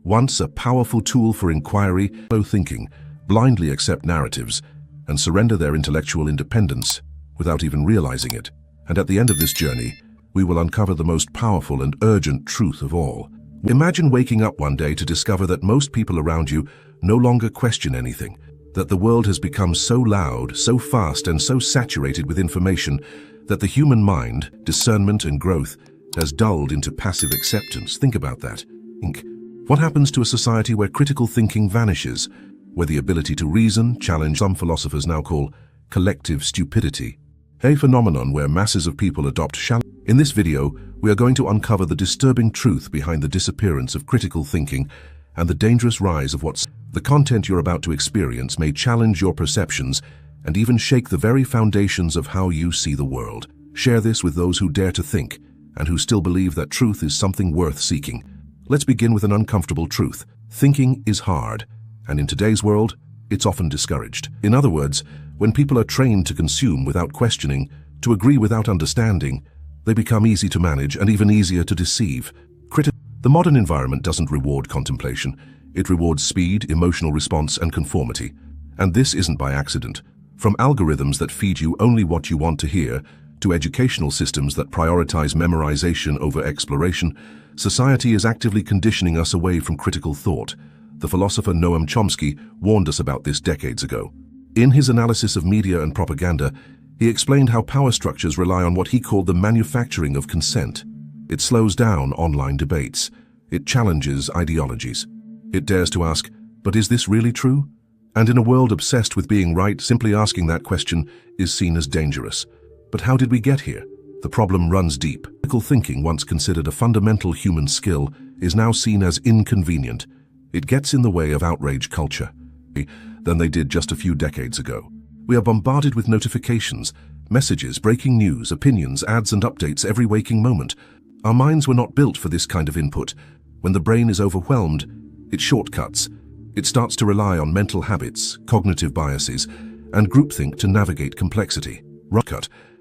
once a powerful tool for inquiry, slow thinking, blindly accept narratives, and surrender their intellectual independence without even realizing it. And at the end of this journey, we will uncover the most powerful and urgent truth of all. Imagine waking up one day to discover that most people around you no longer question anything, that the world has become so loud, so fast, and so saturated with information that the human mind, discernment and growth, has dulled into passive acceptance. Think about that. What happens to a society where critical thinking vanishes, where the ability to reason, challenge, some philosophers now call collective stupidity? A phenomenon where masses of people adopt shallow. In this video, we are going to uncover the disturbing truth behind the disappearance of critical thinking and the dangerous rise of what's. The content you're about to experience may challenge your perceptions and even shake the very foundations of how you see the world. Share this with those who dare to think and who still believe that truth is something worth seeking. Let's begin with an uncomfortable truth. Thinking is hard, and in today's world, it's often discouraged. In other words, when people are trained to consume without questioning, to agree without understanding, they become easy to manage and even easier to deceive. The modern environment doesn't reward contemplation. It rewards speed, emotional response, and conformity. And this isn't by accident. From algorithms that feed you only what you want to hear, to educational systems that prioritize memorization over exploration, society is actively conditioning us away from critical thought. The philosopher Noam Chomsky warned us about this decades ago. In his analysis of media and propaganda, he explained how power structures rely on what he called the manufacturing of consent. It slows down online debates. It challenges ideologies. It dares to ask, but is this really true? And in a world obsessed with being right, simply asking that question is seen as dangerous. But how did we get here? The problem runs deep. Critical thinking, once considered a fundamental human skill, is now seen as inconvenient. It gets in the way of outrage culture than they did just a few decades ago. We are bombarded with notifications, messages, breaking news, opinions, ads, and updates every waking moment. Our minds were not built for this kind of input. When the brain is overwhelmed, it shortcuts. It starts to rely on mental habits, cognitive biases, and groupthink to navigate complexity.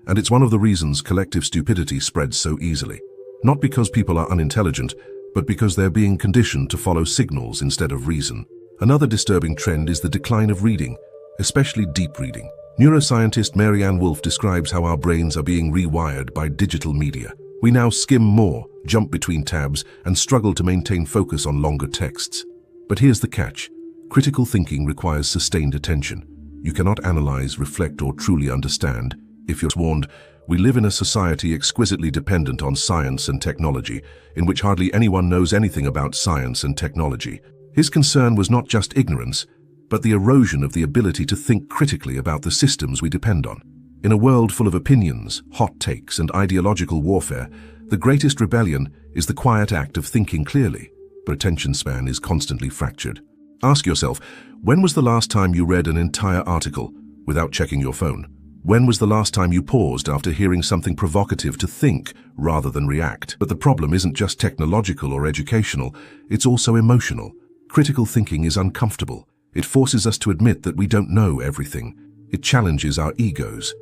And it's one of the reasons collective stupidity spreads so easily. Not because people are unintelligent, but because they're being conditioned to follow signals instead of reason. Another disturbing trend is the decline of reading, especially deep reading. Neuroscientist Marianne Wolf describes how our brains are being rewired by digital media. We now skim more, jump between tabs, and struggle to maintain focus on longer texts. But here's the catch. Critical thinking requires sustained attention. You cannot analyze, reflect, or truly understand if you're warned. We live in a society exquisitely dependent on science and technology, in which hardly anyone knows anything about science and technology. His concern was not just ignorance, but the erosion of the ability to think critically about the systems we depend on. In a world full of opinions, hot takes, and ideological warfare, the greatest rebellion is the quiet act of thinking clearly. But attention span is constantly fractured. Ask yourself, when was the last time you read an entire article without checking your phone? When was the last time you paused after hearing something provocative to think rather than react? But the problem isn't just technological or educational, it's also emotional. Critical thinking is uncomfortable. It forces us to admit that we don't know everything. It challenges our egos.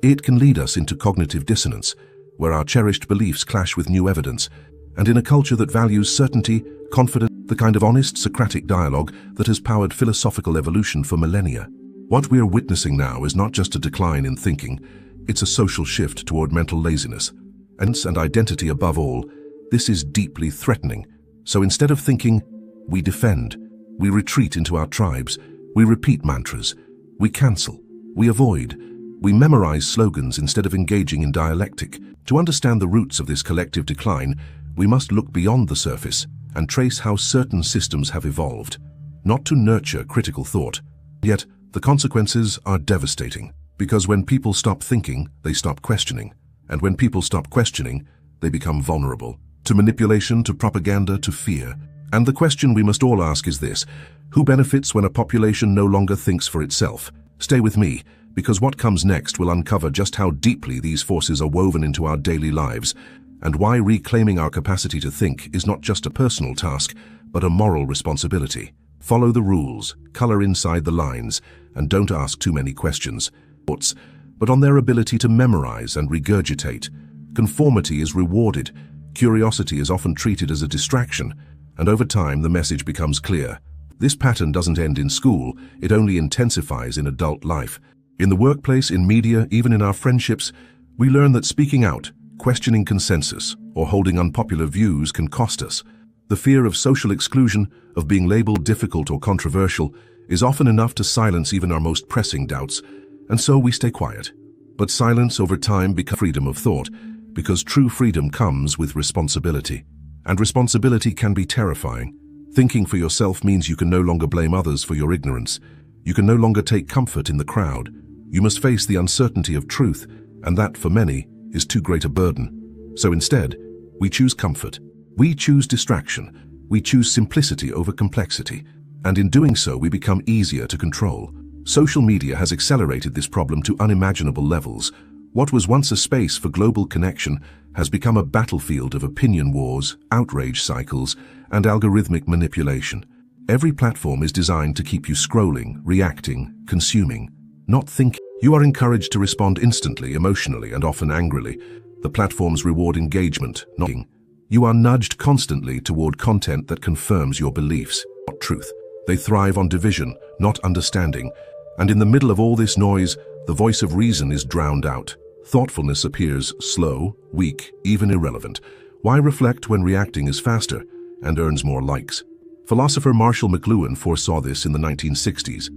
It can lead us into cognitive dissonance, where our cherished beliefs clash with new evidence. And in a culture that values certainty, confidence, the kind of honest Socratic dialogue that has powered philosophical evolution for millennia. What we are witnessing now is not just a decline in thinking, it's a social shift toward mental laziness. And identity above all, this is deeply threatening. So instead of thinking, we defend. We retreat into our tribes. We repeat mantras. We cancel. We avoid. We memorize slogans instead of engaging in dialectic. To understand the roots of this collective decline, we must look beyond the surface and trace how certain systems have evolved, not to nurture critical thought. Yet, the consequences are devastating, because when people stop thinking, they stop questioning. And when people stop questioning, they become vulnerable to manipulation, to propaganda, to fear. And the question we must all ask is this: who benefits when a population no longer thinks for itself? Stay with me, because what comes next will uncover just how deeply these forces are woven into our daily lives, and why reclaiming our capacity to think is not just a personal task, but a moral responsibility. Follow the rules, color inside the lines, and don't ask too many questions, but on their ability to memorize and regurgitate. Conformity is rewarded. Curiosity is often treated as a distraction, And over time, the message becomes clear. This pattern doesn't end in school, it only intensifies in adult life. In the workplace, in media, even in our friendships, we learn that speaking out, questioning consensus, or holding unpopular views can cost us. The fear of social exclusion, of being labeled difficult or controversial, is often enough to silence even our most pressing doubts, and so we stay quiet. But silence over time becomes freedom of thought, because true freedom comes with responsibility. And responsibility can be terrifying. Thinking for yourself means you can no longer blame others for your ignorance. You can no longer take comfort in the crowd. You must face the uncertainty of truth, and that, for many, is too great a burden. So instead, we choose comfort. We choose distraction. We choose simplicity over complexity. And in doing so, we become easier to control. Social media has accelerated this problem to unimaginable levels. What was once a space for global connection has become a battlefield of opinion wars, outrage cycles, and algorithmic manipulation. Every platform is designed to keep you scrolling, reacting, consuming, not thinking. You are encouraged to respond instantly, emotionally, and often angrily. The platforms reward engagement, not thinking. You are nudged constantly toward content that confirms your beliefs, not truth. They thrive on division, not understanding. And in the middle of all this noise, the voice of reason is drowned out. Thoughtfulness appears slow, weak, even irrelevant. Why reflect when reacting is faster and earns more likes? Philosopher Marshall McLuhan foresaw this in the 1960s.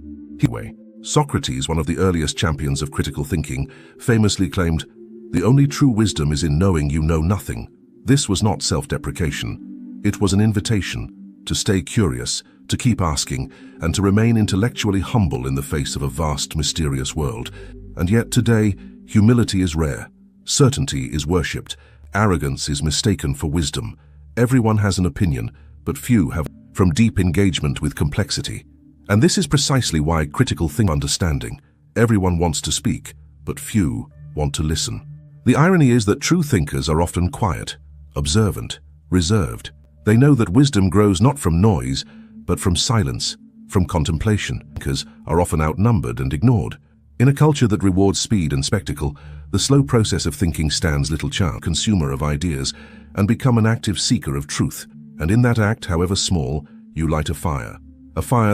Socrates, one of the earliest champions of critical thinking, famously claimed, "The only true wisdom is in knowing you know nothing." This was not self-deprecation. It was an invitation to stay curious, to keep asking, and to remain intellectually humble in the face of a vast, mysterious world. And yet today, humility is rare, certainty is worshipped, arrogance is mistaken for wisdom. Everyone has an opinion, but few have, from deep engagement with complexity. And this is precisely why critical thinking understanding. Everyone wants to speak, but few want to listen. The irony is that true thinkers are often quiet, observant, reserved. They know that wisdom grows not from noise, but from silence, from contemplation. Thinkers are often outnumbered and ignored. In a culture that rewards speed and spectacle, the slow process of thinking stands little chance. Consumer of ideas, and become an active seeker of truth. And in that act, however small, you light a fire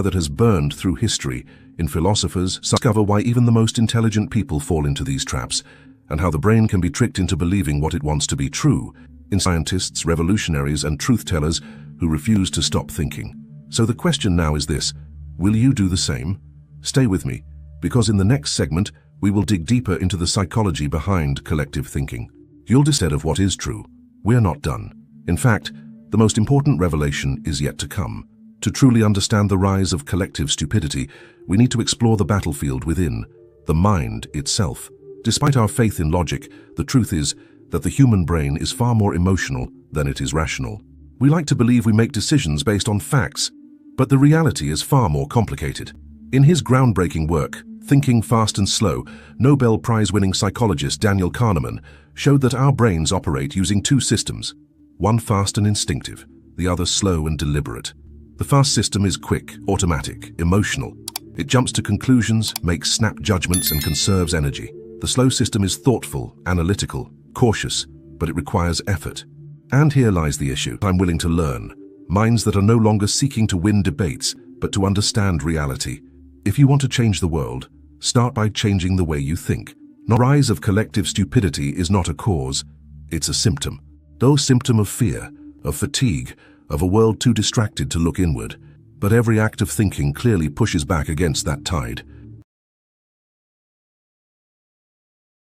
that has burned through history. In philosophers discover why even the most intelligent people fall into these traps, and how the brain can be tricked into believing what it wants to be true. In scientists, revolutionaries, and truth-tellers who refuse to stop thinking. So the question now is this: will you do the same? Stay with me, because in the next segment, we will dig deeper into the psychology behind collective thinking. You'll decide of what is true. We're not done. In fact, the most important revelation is yet to come. To truly understand the rise of collective stupidity, we need to explore the battlefield within, the mind itself. Despite our faith in logic, the truth is that the human brain is far more emotional than it is rational. We like to believe we make decisions based on facts, but the reality is far more complicated. In his groundbreaking work, Thinking Fast and Slow, Nobel Prize-winning psychologist Daniel Kahneman showed that our brains operate using two systems, one fast and instinctive, the other slow and deliberate. The fast system is quick, automatic, emotional. It jumps to conclusions, makes snap judgments, and conserves energy. The slow system is thoughtful, analytical, cautious, but it requires effort. And here lies the issue. I'm willing to learn. Minds that are no longer seeking to win debates, but to understand reality. If you want to change the world, start by changing the way you think. The rise of collective stupidity is not a cause, it's a symptom. Though symptom of fear, of fatigue, of a world too distracted to look inward. But every act of thinking clearly pushes back against that tide.